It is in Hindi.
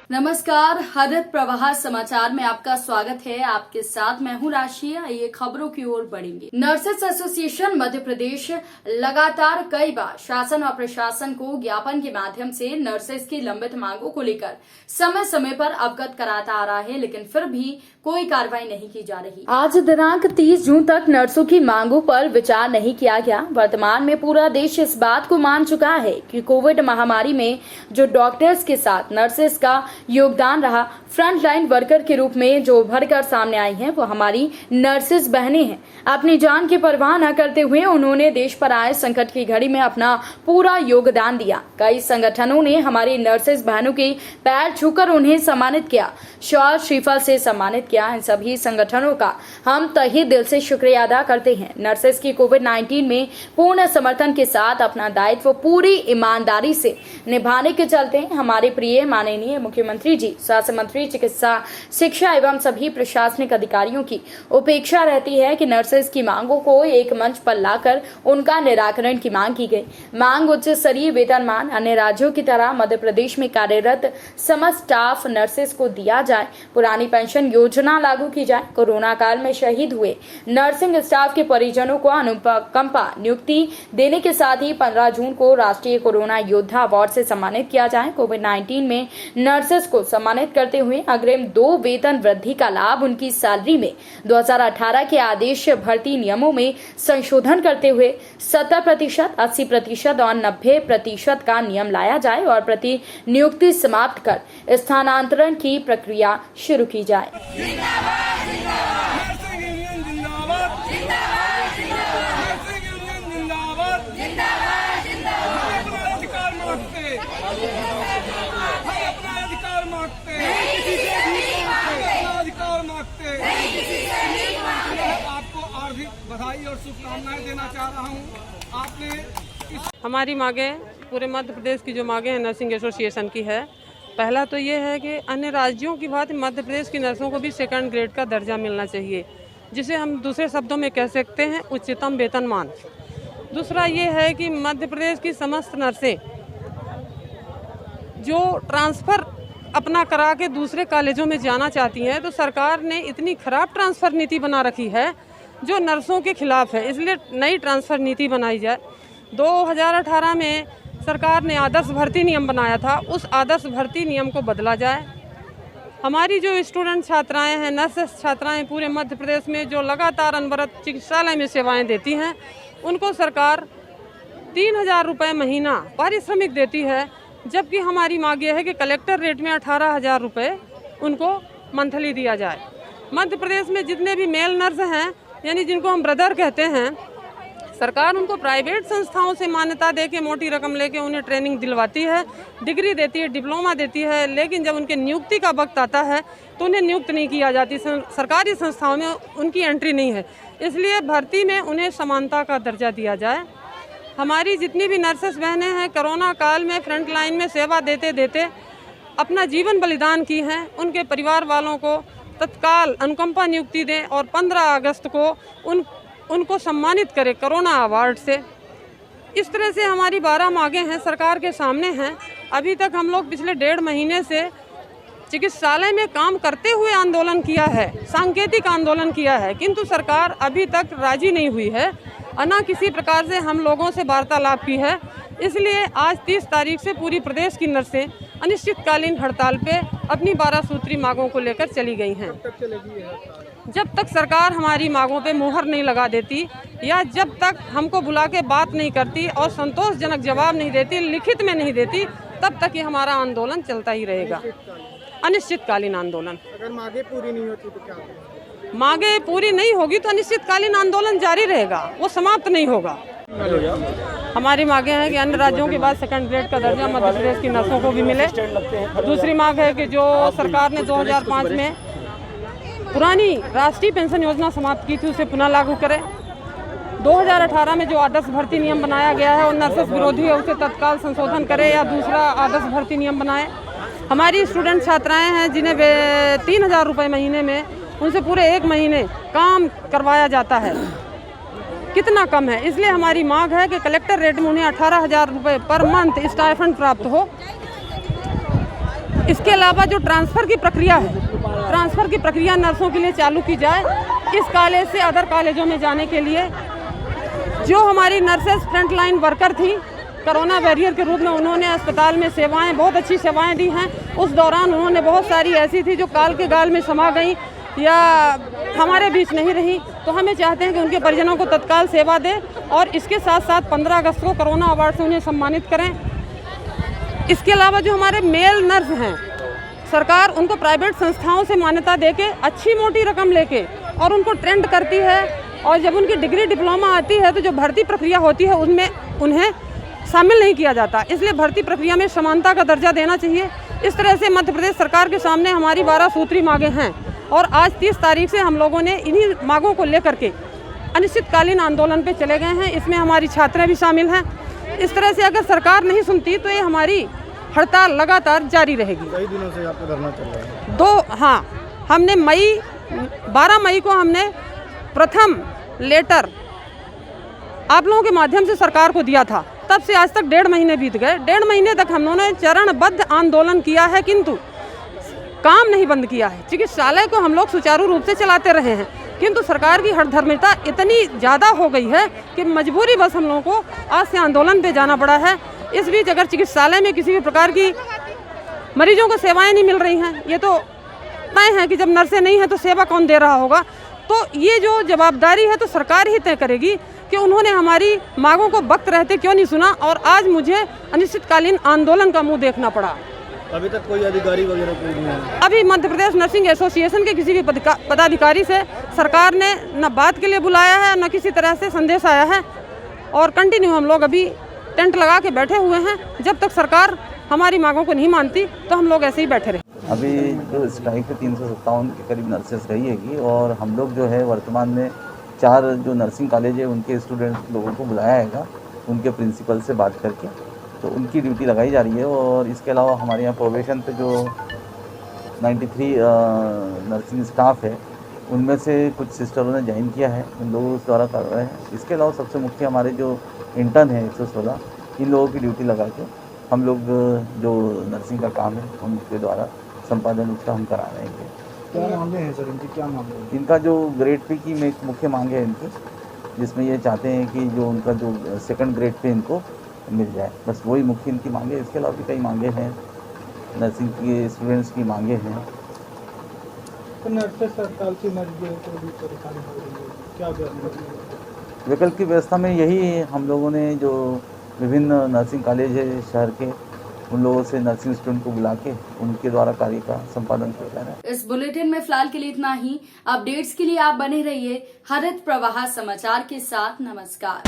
नमस्कार, हरित प्रवाह समाचार में आपका स्वागत है। आपके साथ मैं हूं राशि। ये खबरों की ओर बढ़ेंगे। नर्सेस एसोसिएशन मध्य प्रदेश लगातार कई बार शासन और प्रशासन को ज्ञापन के माध्यम से नर्सेस की लंबित मांगों को लेकर समय समय पर अवगत कराता आ रहा है, लेकिन फिर भी कोई कार्रवाई नहीं की जा रही। आज दिनांक 30 जून तक नर्सों की मांगों पर विचार नहीं किया गया। वर्तमान में पूरा देश इस बात को मान चुका है कि कोविड महामारी में जो डॉक्टर्स के साथ नर्सेस का योगदान रहा, फ्रंट लाइन वर्कर के रूप में जो उभर कर सामने आई हैं, वो हमारी नर्सेस बहनें हैं। अपनी जान की परवाह न करते हुए उन्होंने देश पर आए संकट की घड़ी में अपना पूरा योगदान दिया। कई संगठनों ने हमारी नर्सेस बहनों के पैर छूकर उन्हें सम्मानित किया, शॉल श्रीफल से सम्मानित किया। इन सभी संगठनों का हम तहे दिल से शुक्रिया अदा करते हैं। नर्सेस की कोविड-19 में पूर्ण समर्थन के साथ अपना दायित्व पूरी ईमानदारी से निभाने के चलते हमारे प्रिय माननीय मुख्यमंत्री जी, स्वास्थ्य मंत्री, चिकित्सा, शिक्षा एवं सभी प्रशासनिक अधिकारियों की उपेक्षा रहती है कि नर्सेस की मांगों को एक मंच पर लाकर उनका निराकरण की मांग की गई। मांग उच्च स्तरीय वेतनमान अन्य राज्यों की तरह मध्य प्रदेश में कार्यरत समस्त स्टाफ नर्सेस को दिया जाए, पुरानी पेंशन योजना लागू की जाए, कोरोना काल में शहीद हुए नर्सिंग स्टाफ के परिजनों को अनुकंपा नियुक्ति देने के साथ ही 15 जून को राष्ट्रीय कोरोना योद्धा अवार्ड से सम्मानित किया जाए। कोविड-19 में नर्सेस को सम्मानित करते हुए अग्रिम 2 वेतन वृद्धि का लाभ उनकी सैलरी में 2018 के आदेश भर्ती नियमों में संशोधन करते हुए 70%, 80% और 90% का नियम लाया जाए और प्रति नियुक्ति समाप्त कर स्थानांतरण की प्रक्रिया शुरू की जाए। आपको हार्दिक बधाई और शुभकामनाएं देना चाह रहा हूँ। आपने हमारी मांगे पूरे मध्य प्रदेश की जो मांगे हैं नर्सिंग एसोसिएशन की है। पहला तो ये है कि अन्य राज्यों की बात मध्य प्रदेश की नर्सों को भी सेकंड ग्रेड का दर्जा मिलना चाहिए, जिसे हम दूसरे शब्दों में कह सकते हैं उच्चतम वेतनमान। दूसरा ये है कि मध्य प्रदेश की समस्त नर्सें जो ट्रांसफ़र अपना करा के दूसरे कॉलेजों में जाना चाहती हैं, तो सरकार ने इतनी खराब ट्रांसफ़र नीति बना रखी है जो नर्सों के खिलाफ है। इसलिए नई ट्रांसफ़र नीति बनाई जाए। 2018 में सरकार ने आदर्श भर्ती नियम बनाया था, उस आदर्श भर्ती नियम को बदला जाए। हमारी जो स्टूडेंट छात्राएं हैं, नर्सेस छात्राएं पूरे मध्य प्रदेश में जो लगातार अनवरत चिकित्सालय में सेवाएं देती हैं, उनको सरकार 3000 रुपये महीना पारिश्रमिक देती है, जबकि हमारी मांग ये है कि कलेक्टर रेट में 18,000 रुपये उनको मंथली दिया जाए। मध्य प्रदेश में जितने भी मेल नर्स हैं, यानी जिनको हम ब्रदर कहते हैं, सरकार उनको प्राइवेट संस्थाओं से मान्यता दे के मोटी रकम लेके उन्हें ट्रेनिंग दिलवाती है, डिग्री देती है, डिप्लोमा देती है, लेकिन जब उनके नियुक्ति का वक्त आता है तो उन्हें नियुक्त नहीं किया जाती। सरकारी संस्थाओं में उनकी एंट्री नहीं है, इसलिए भर्ती में उन्हें समानता का दर्जा दिया जाए। हमारी जितनी भी नर्सेस बहनें हैं, कोरोना काल में फ्रंट लाइन में सेवा देते देते अपना जीवन बलिदान की हैं, उनके परिवार वालों को तत्काल अनुकंपा नियुक्ति दें और 15 अगस्त को उनको सम्मानित करें कोरोना अवार्ड से। इस तरह से हमारी 12 मांगें हैं, सरकार के सामने हैं। अभी तक हम लोग पिछले 1.5 महीने से चिकित्सालय में काम करते हुए आंदोलन किया है, सांकेतिक आंदोलन किया है, किंतु सरकार अभी तक राजी नहीं हुई है, न किसी प्रकार से हम लोगों से वार्तालाप की है। इसलिए आज 30 तारीख से पूरी प्रदेश की नर्सें अनिश्चितकालीन हड़ताल पे अपनी 12 सूत्री मांगों को लेकर चली गई हैं। जब तक सरकार हमारी मांगों पे मोहर नहीं लगा देती या जब तक हमको बुला के बात नहीं करती और संतोषजनक जवाब नहीं देती, लिखित में नहीं देती, तब तक ये हमारा आंदोलन चलता ही रहेगा, अनिश्चितकालीन आंदोलन। अगर मांगे पूरी नहीं होती तो क्या होगा? मांगे पूरी नहीं होगी तो अनिश्चितकालीन आंदोलन जारी रहेगा, वो समाप्त नहीं होगा। हमारी मांगे हैं कि अन्य राज्यों के बाद सेकंड ग्रेड का दर्जा मध्य प्रदेश की नर्सों को भी मिले। दूसरी मांग है कि जो सरकार ने 2005 में पुरानी राष्ट्रीय पेंशन योजना समाप्त की थी, उसे पुनः लागू करें। 2018 में जो आदर्श भर्ती नियम बनाया गया है और नर्सेस विरोधी है, उसे तत्काल संशोधन करे या दूसरा आदर्श भर्ती नियम बनाए। हमारी स्टूडेंट छात्राएं हैं जिन्हें 3000 रुपये महीने में उनसे पूरे 1 महीने काम करवाया जाता है, कितना कम है। इसलिए हमारी मांग है कि कलेक्टर रेट में उन्हें 18,000 रुपये पर मंथ स्टाइपेंड प्राप्त हो। इसके अलावा जो ट्रांसफ़र की प्रक्रिया है, ट्रांसफ़र की प्रक्रिया नर्सों के लिए चालू की जाए। इस कॉलेज से अदर कॉलेजों में जाने के लिए जो हमारी नर्सेस फ्रंट लाइन वर्कर थी, कोरोना वॉरियर के रूप में उन्होंने अस्पताल में सेवाएं, बहुत अच्छी सेवाएं दी हैं। उस दौरान उन्होंने बहुत सारी ऐसी थी जो काल के गाल में समा गई या हमारे बीच नहीं रही, तो हमें चाहते हैं कि उनके परिजनों को तत्काल सेवा दें और इसके साथ साथ 15 अगस्त को कोरोना अवार्ड से उन्हें सम्मानित करें। इसके अलावा जो हमारे मेल नर्स हैं, सरकार उनको प्राइवेट संस्थाओं से मान्यता देके अच्छी मोटी रकम लेके और उनको ट्रेंड करती है, और जब उनकी डिग्री डिप्लोमा आती है तो जो भर्ती प्रक्रिया होती है उनमें उन्हें शामिल नहीं किया जाता। इसलिए भर्ती प्रक्रिया में समानता का दर्जा देना चाहिए। इस तरह से मध्य प्रदेश सरकार के सामने हमारी 12 सूत्री मांगें हैं और आज 30 तारीख से हम लोगों ने इन्हीं मांगों को लेकर के अनिश्चितकालीन आंदोलन पे चले गए हैं। इसमें हमारी छात्राएं भी शामिल हैं। इस तरह से अगर सरकार नहीं सुनती तो ये हमारी हड़ताल लगातार जारी रहेगी। कई दिनों से आपका धरना चल रहा है। हमने 12 मई को हमने प्रथम लेटर आप लोगों के माध्यम से सरकार को दिया था। तब से आज तक 1.5 महीने बीत गए। 1.5 महीने तक हम लोगों ने चरणबद्ध आंदोलन किया है, किंतु काम नहीं बंद किया है। चिकित्सालय को हम लोग सुचारू रूप से चलाते रहे हैं, किंतु सरकार की हठधर्मिता इतनी ज़्यादा हो गई है कि मजबूरी बस हम लोगों को आज से आंदोलन पे जाना पड़ा है। इस बीच अगर चिकित्सालय में किसी भी प्रकार की मरीजों को सेवाएं नहीं मिल रही हैं, ये तो तय है कि जब नर्सें नहीं हैं तो सेवा कौन दे रहा होगा। तो ये जो जवाबदारी है तो सरकार ही तय करेगी कि उन्होंने हमारी मांगों को वक्त रहते क्यों नहीं सुना, और आज मुझे अनिश्चितकालीन आंदोलन का मुंह देखना पड़ा। अभी तक कोई अधिकारी वगैरह कोई नहीं है? अभी मध्य प्रदेश नर्सिंग एसोसिएशन के किसी भी पदाधिकारी से सरकार ने न बात के लिए बुलाया है, न किसी तरह से संदेश आया है, और कंटिन्यू हम लोग अभी टेंट लगा के बैठे हुए हैं। जब तक सरकार हमारी मांगों को नहीं मानती तो हम लोग ऐसे ही बैठे रहे। अभी जो स्ट्राइक पे 357 के करीब नर्सेस गई हैगी, और हम लोग जो है वर्तमान में 4 जो नर्सिंग कॉलेज है उनके स्टूडेंट लोगों को बुलाया हैगा, उनके प्रिंसिपल से बात करके, तो उनकी ड्यूटी लगाई जा रही है। और इसके अलावा हमारे यहाँ प्रोबेशन पे जो 93 नर्सिंग स्टाफ है, उनमें से कुछ सिस्टरों ने ज्वाइन किया है, उन लोगों उस द्वारा कर रहे हैं। इसके अलावा सबसे मुख्य हमारे जो इंटर्न है 116, इन लोगों की ड्यूटी लगा के हम लोग जो नर्सिंग का काम है उनके द्वारा संपादन उसका हम करा रहे हैं। क्या मांगे हैं सर इनकी? क्या मांगे हैं? इनका जो ग्रेड पे की मुख्य मांग है इनकी, जिसमें ये चाहते हैं कि जो उनका जो 2nd ग्रेड पे इनको मिल जाए, बस वही मुख्य इनकी मांगे है। इसके अलावा भी कई मांगे हैं, नर्सिंग की स्टूडेंट्स की मांगे हैं। तो नर्सेस हड़ताल की मरीजों को भी परेशानी हो रही है, क्या विकल्प की व्यवस्था में यही हम लोगों ने जो विभिन्न नर्सिंग कॉलेज है शहर के, उन लोगों से नर्सिंग स्टूडेंट को बुला के उनके द्वारा कार्य का संपादन किया जा रहा है। इस बुलेटिन में फिलहाल के लिए इतना ही। अपडेट्स के लिए आप बने रहिए हरित प्रवाह समाचार के साथ। नमस्कार।